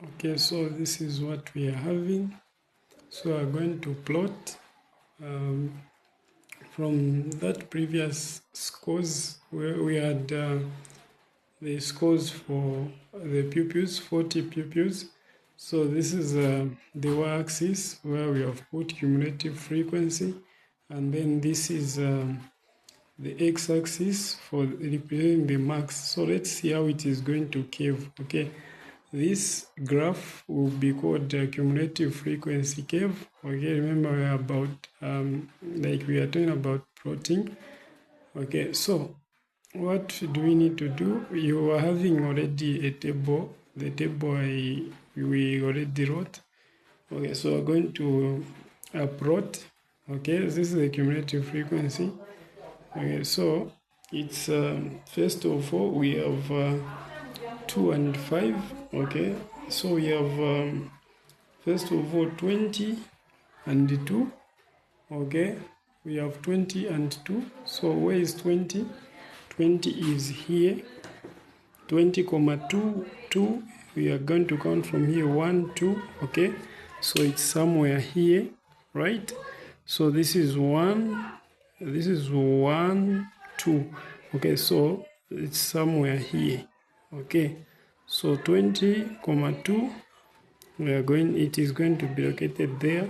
Okay, so this is what we are having. So we are going to plot from that previous scores where we had the scores for the pupils, 40 pupils. So this is the y-axis where we have put cumulative frequency, and then this is the x-axis for representing the marks. So let's see how it is going to curve. Okay, this graph will be called cumulative frequency curve. Okay, remember we are about like we are talking about plotting. Okay, so what do we need to do? You are having already a table. The table we already wrote. Okay, so we're going to plot. Okay, this is the cumulative frequency. Okay, so it's first of all we have 2 and 5. Okay, so we have first of all 20 and 2. Okay, we have 20 and 2. So where is 20? 20 is here. 20 comma 2 2, we are going to count from here 1 2. Okay, so it's somewhere here, right? So this is 1, this is 1 2. Okay, so it's somewhere here. Okay, so 20 comma 2, we are going, it is going to be located there.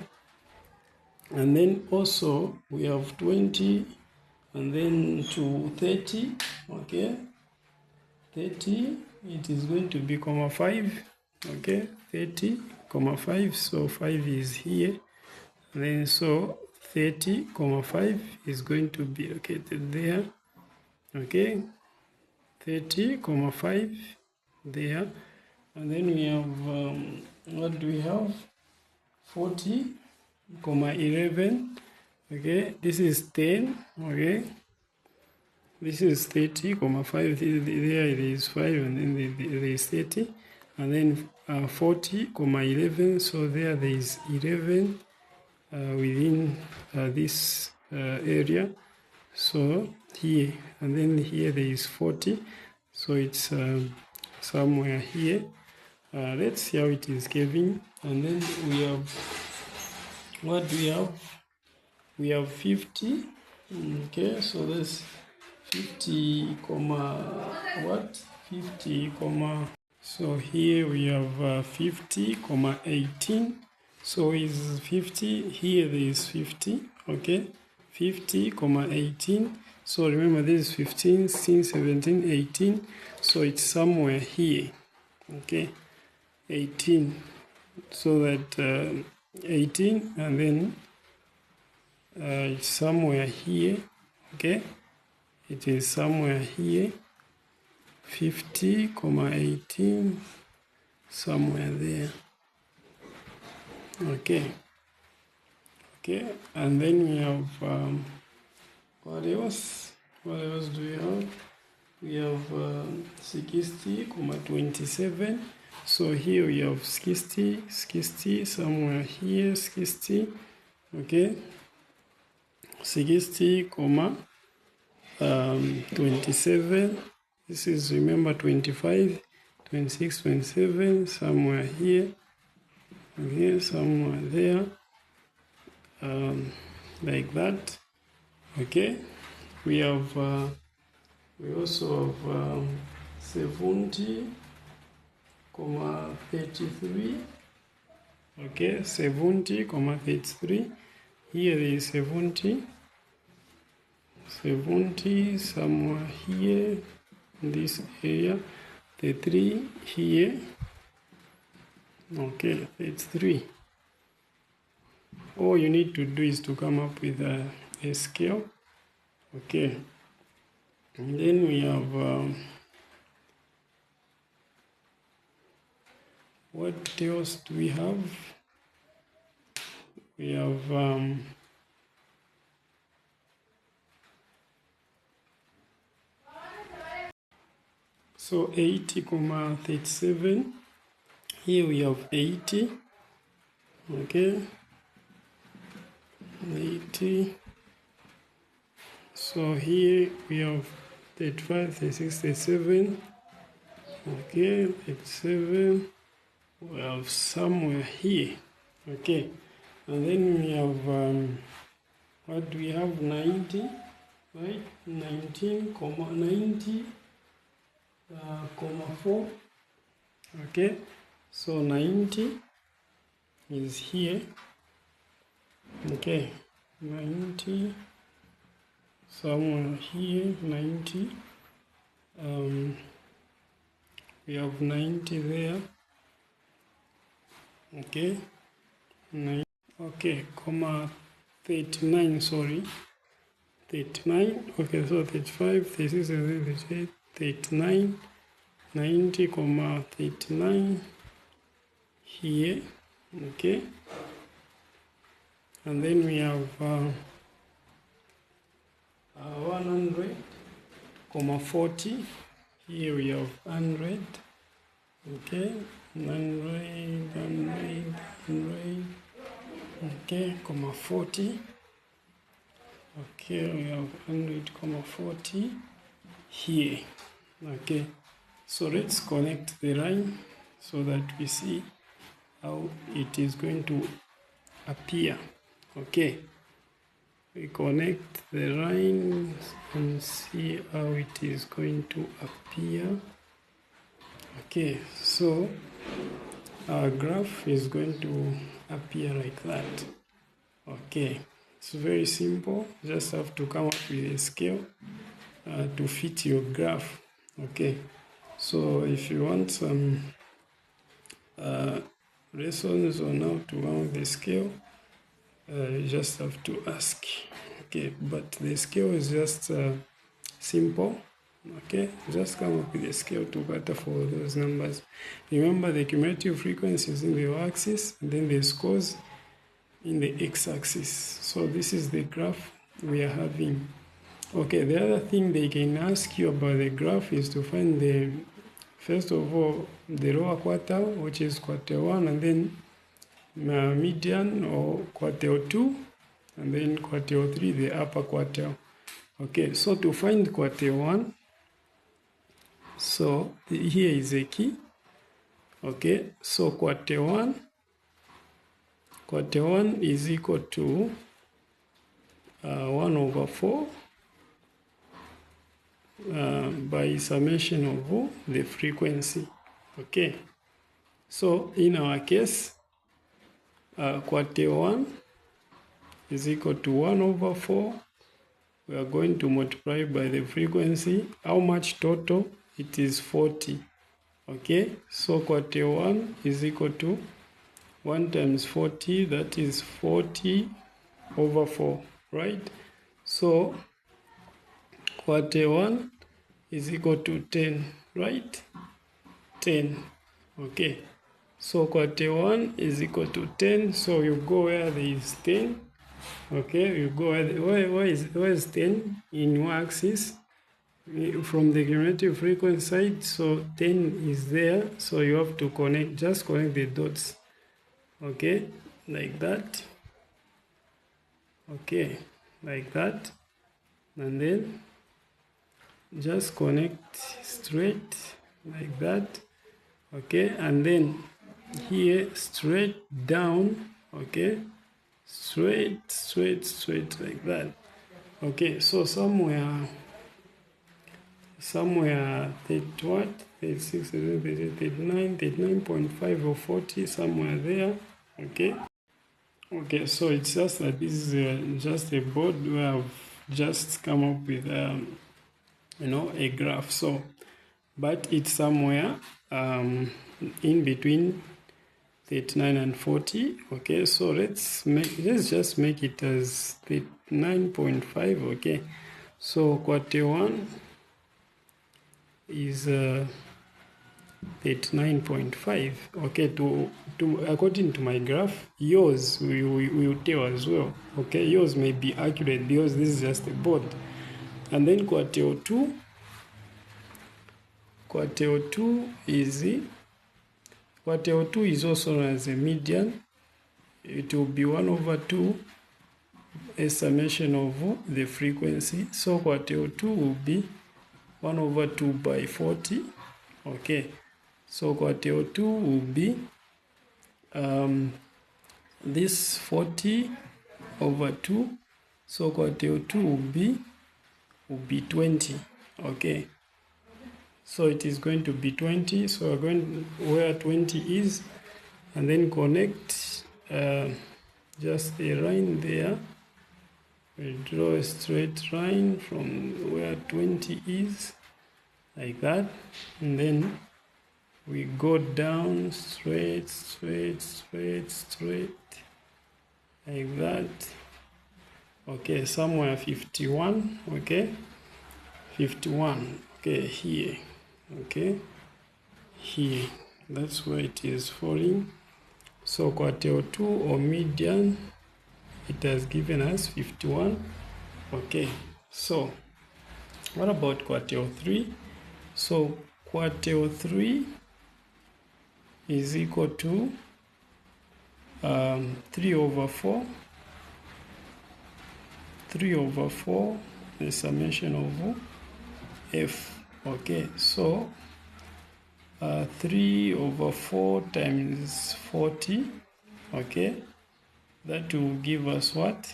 And then also we have 20 and then to 30. Okay, 30, it is going to be comma 5. Okay, 30 comma 5, so 5 is here. And then so 30 comma 5 is going to be located there. Okay, 30 comma 5 there. And then we have what do we have? 40 comma 11. Okay, this is 10. Okay, this is 30 comma 5. There it is 5, and then there is 30, and then 40 comma 11. So there is 11 within this area. So here, and then here there is 40. So it's somewhere here. Let's see how it is giving. And then we have, what do we have? We have 50. Okay, so that's 50 comma what? 50 comma. So here we have 50 comma 18. So is 50, here there is 50. Okay, 50 comma 18. So remember this is 15, 16, 17, 18. So it's somewhere here. Okay, 18. So that 18, and then it's somewhere here. Okay, it is somewhere here. 50 comma 18, somewhere there. Okay, okay, and then we have what else? What else do we have? We have 60 comma 27. So here we have 60, 60, somewhere here, 60. Okay, 60 comma 27. This is, remember, 25, 26, 27, somewhere here. Okay, somewhere there. Like that. Okay, we have we also have 70 comma 33. Okay, 70 comma 33. Here there is 70 somewhere here in this area. The 3 here. Okay, it's 3. All you need to do is to come up with a scale. Okay, and then we have what else do we have? We have so 80 comma 37. Here we have 80. Okay, 80. So here we have 35, 36, 37. Okay, 37. we have somewhere here. Okay, and then we have what do we have? 90, right? 19, 90, comma 4. Okay, so 90 is here. Okay, 90 somewhere here. 90. We have 90 there. Okay, 9. Okay, comma 39. Sorry, 39. Okay, so 35, 36, 38, 39, 90, comma 39 here. Okay, and then we have 100, comma 40. Here we have 100. Okay, 100. Okay, comma 40. Okay, we have 100, comma 40 here. Okay, so let's connect the line so that we see how it is going to appear. Okay, we connect the lines and see how it is going to appear. Okay, so our graph is going to appear like that. Okay, it's very simple. Just have to come up with a scale to fit your graph. Okay, so if you want some lessons on how to come up with the scale, you just have to ask. Okay, but the scale is just simple. Okay, just come up with a scale to cater for those numbers. Remember, the cumulative frequency is in the y-axis, and then the scores in the x-axis. So this is the graph we are having. Okay, the other thing they can ask you about the graph is to find the, first of all, the lower quartile, which is quartile 1, and then median or quartile 2, and then quartile 3, the upper quartile. Okay, so to find quartile 1, so here is a key. Okay, so quartile 1 is equal to 1 over 4 by summation of the frequency. Okay, so in our case, quartile 1 is equal to 1 over 4. We are going to multiply by the frequency. How much total? It is 40. Okay, so quartile 1 is equal to 1 times 40, that is 40 over 4, right? So quartile 1 is equal to 10, right? 10. Okay, so quartile 1 is equal to 10, so you go where there is 10. Okay, you go where is 10 in y-axis from the cumulative frequency side. So 10 is there, so you have to just connect the dots. Okay, like that. Okay, like that, and then just connect straight like that. Okay, and then here straight down. Okay, straight like that. Okay, so somewhere 36, 39, 39.5 or 40, somewhere there. Okay, so it's just that this is just a board where I've just come up with a graph. So but it's somewhere in between 39 and 40. Okay, so let's just make it as 39.5. Okay, so quartile 1 is 39.5. Okay, to according to my graph, yours will tell as well. Okay, yours may be accurate because this is just a board. And then quartile 2 is also known as a median. It will be 1 over 2, a summation of the frequency. So quartile 2 will be 1 over 2 by 40. Okay, so quartile 2 will be this 40 over 2, so quartile 2 will be 20. Okay, so it is going to be 20, so we're going where 20 is, and then connect just a line there. We draw a straight line from where 20 is, like that, and then we go down straight, like that. Okay, somewhere 51. Okay, 51. Okay, here. Okay, here. That's where it is falling. So quartile 2 or median, it has given us 51. Okay, so what about quartile 3? So quartile 3 is equal to 3 over 4. 3 over 4, the summation of f. Okay, so 3 over 4 times 40. Okay, that will give us what?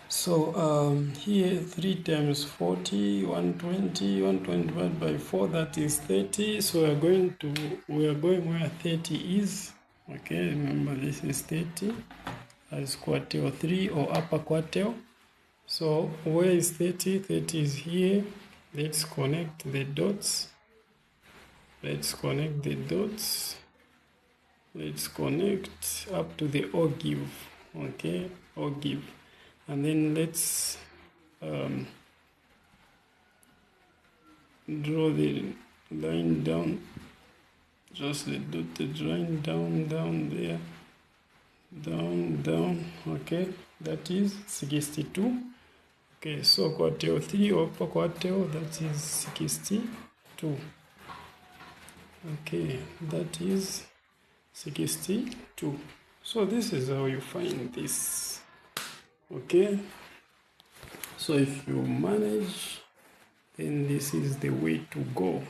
So here 3 times 40, 120, 120 divided by 4, that is 30. So we are going where 30 is. Okay, remember this is 30 as quartile 3 or upper quartile. So where is 30? 30 is here. Let's connect the dots. Let's connect up to the ogive. Okay, ogive. And then let's draw the line down, just the dotted line down there, down. Okay, that is 62. Okay, so quartile 3 upper quartile, that is 62. Okay, that is 62. So this is how you find this. Okay, so if you manage, then this is the way to go.